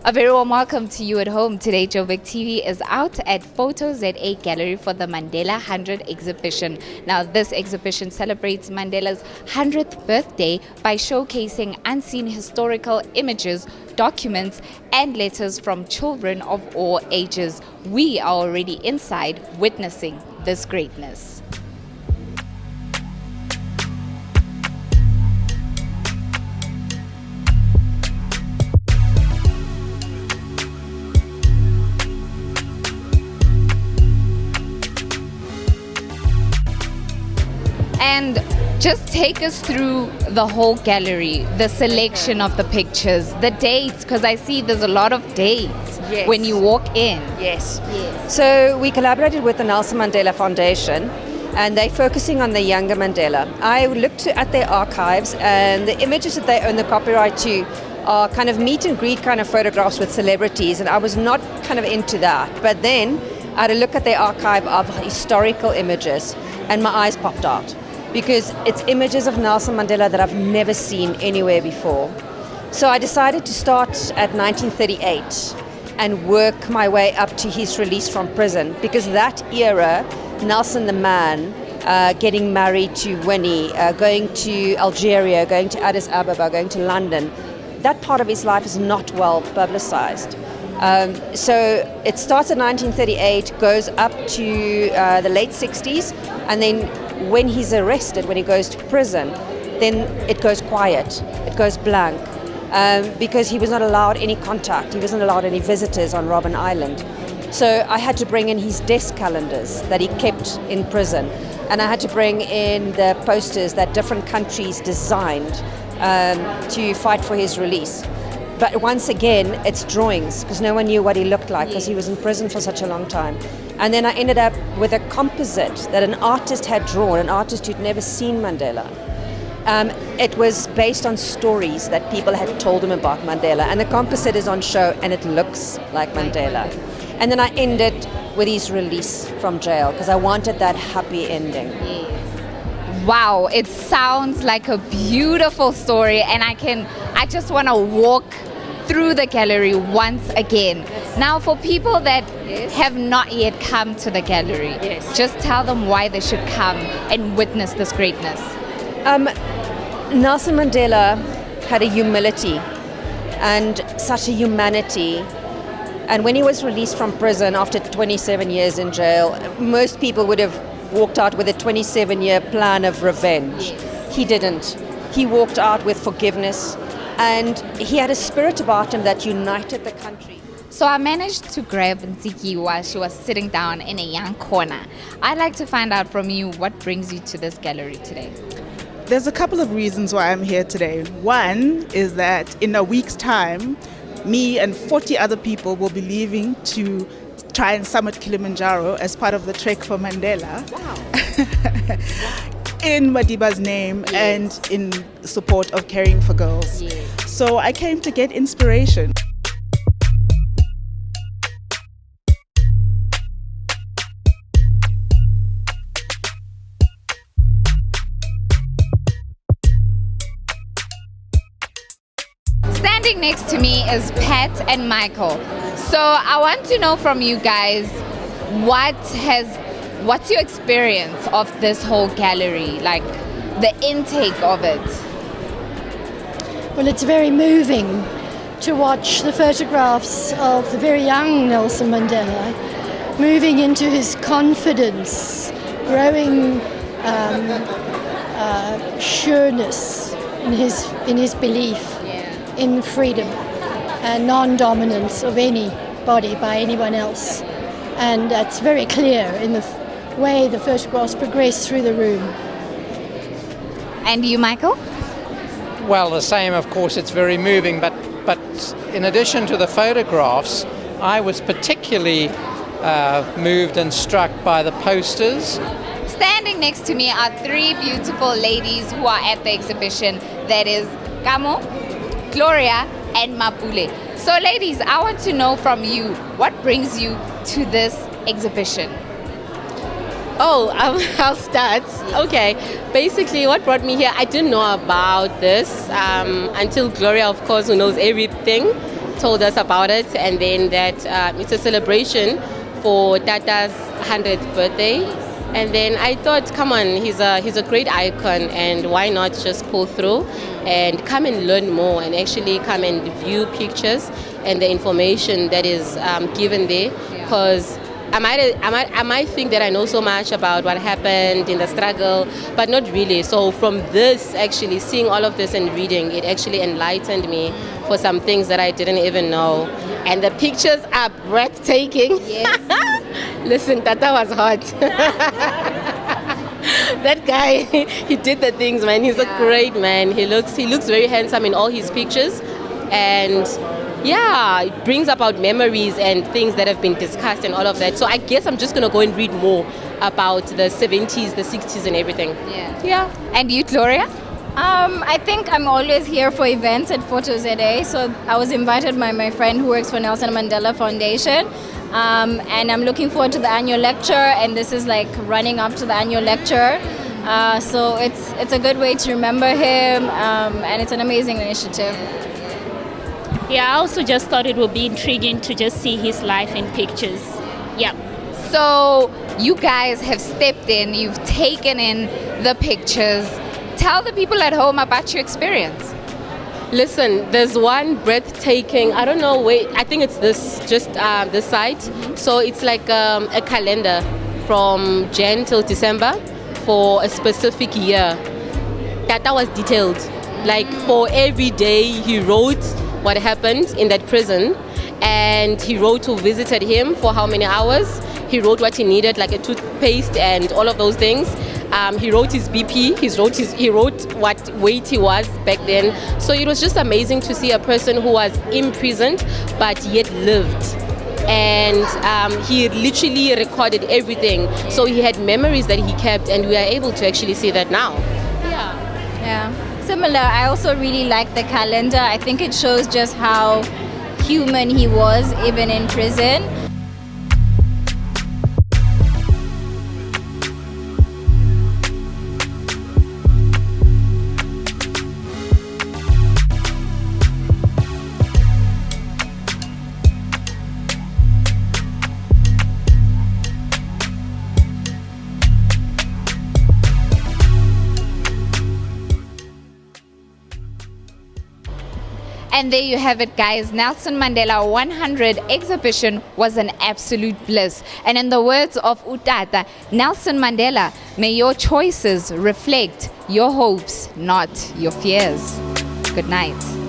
A very warm welcome to you at home. Today, Joburg TV is out at FotoZA Gallery for the Mandela100 exhibition. Now, this exhibition celebrates Mandela's 100th birthday by showcasing unseen historical images, documents, and letters from children of all ages. We are already inside witnessing this greatness. And just take us through the whole gallery, the selection of the pictures, the dates, because I see there's a lot of dates when you walk in. Yes. So we collaborated with the Nelson Mandela Foundation, and they're focusing on the younger Mandela. I looked at their archives, and the images that they own the copyright to are kind of meet and greet kind of photographs with celebrities, and I was not kind of into that. But then I had a look at their archive of historical images, and my eyes popped out, because it's images of Nelson Mandela that I've never seen anywhere before. So I decided to start at 1938 and work my way up to his release from prison, because that era, Nelson the man, getting married to Winnie, going to Algeria, going to Addis Ababa, going to London, that part of his life is not well publicized. So it starts at 1938, goes up to the late 60s, and then when he's arrested, when he goes to prison, then it goes quiet, it goes blank, because he was not allowed any contact, he wasn't allowed any visitors on Robben Island. So I had to bring in his desk calendars that he kept in prison, and I had to bring in the posters that different countries designed to fight for his release. But once again, it's drawings, because no one knew what he looked like, because he was in prison for such a long time. And then I ended up with a composite that an artist had drawn, an artist who'd never seen Mandela. It was based on stories that people had told him about Mandela, and the composite is on show, and it looks like Mandela. And then I ended with his release from jail, because I wanted that happy ending. Wow, it sounds like a beautiful story, and I just want to walk through the gallery once again. Now, for people that have not yet come to the gallery, just tell them why they should come and witness this greatness. Nelson Mandela had a humility and such a humanity. And when he was released from prison after 27 years in jail, most people would have walked out with a 27-year plan of revenge. He didn't. He walked out with forgiveness, and he had a spirit about him that united the country. So I managed to grab Nziki while she was sitting down in a young corner. I'd like to find out from you what brings you to this gallery today. There's a couple of reasons why I'm here today. One is that in a week's time, me and 40 other people will be leaving to try and summit Kilimanjaro as part of the Trek for Mandela. Wow. In Madiba's name and in support of Caring for Girls. So I came to get inspiration. Standing next to me is Pat and Michael. So I want to know from you guys, what's your experience of this whole gallery, like the intake of it? Well, it's very moving to watch the photographs of the very young Nelson Mandela moving into his confidence, growing sureness in his belief in freedom and non-dominance of anybody by anyone else. And that's very clear in the way the photographs progress through the room. And you, Michael? Well, the same, of course. It's very moving, but in addition to the photographs, I was particularly moved and struck by the posters. Standing next to me are three beautiful ladies who are at the exhibition. That is Kamo, Gloria, and Mapule. So ladies, I want to know from you, what brings you to this exhibition? I'll start. Okay. Basically, what brought me here, I didn't know about this until Gloria, of course, who knows everything, told us about it, and then that it's a celebration for Tata's 100th birthday. And then I thought, come on, he's a great icon, and why not just pull through and come and learn more, and actually come and view pictures and the information that is given there. Because I might think that I know so much about what happened in the struggle, but not really. So from this, actually seeing all of this and reading, it actually enlightened me for some things that I didn't even know. And the pictures are breathtaking. Yes. Listen, Tata was hot. That guy, he did the things, man. He's a great man. He looks very handsome in all his pictures. And yeah, it brings about memories and things that have been discussed and all of that. So I guess I'm just going to go and read more about the 70s, the 60s and everything. Yeah. And you, Gloria? I think I'm always here for events at FotoZA. So I was invited by my friend who works for Nelson Mandela Foundation. And I'm looking forward to the annual lecture, and this is like running up to the annual lecture. So it's a good way to remember him, and it's an amazing initiative. Yeah, I also just thought it would be intriguing to just see his life in pictures. Yeah. So you guys have stepped in, you've taken in the pictures. Tell the people at home about your experience. Listen, there's one breathtaking, I don't know, wait, I think it's this site. So it's like a calendar from Jan till December for a specific year. That was detailed. Like for every day he wrote what happened in that prison, and he wrote who visited him for how many hours. He wrote what he needed, like a toothpaste and all of those things. He wrote his BP, he wrote what weight he was back then. So it was just amazing to see a person who was imprisoned but yet lived. And he literally recorded everything. So he had memories that he kept, and we are able to actually see that now. Yeah. Similar, I also really like the calendar. I think it shows just how human he was even in prison. And there you have it, guys. Nelson Mandela 100 exhibition was an absolute bliss. And in the words of Utata, Nelson Mandela, may your choices reflect your hopes, not your fears. Good night.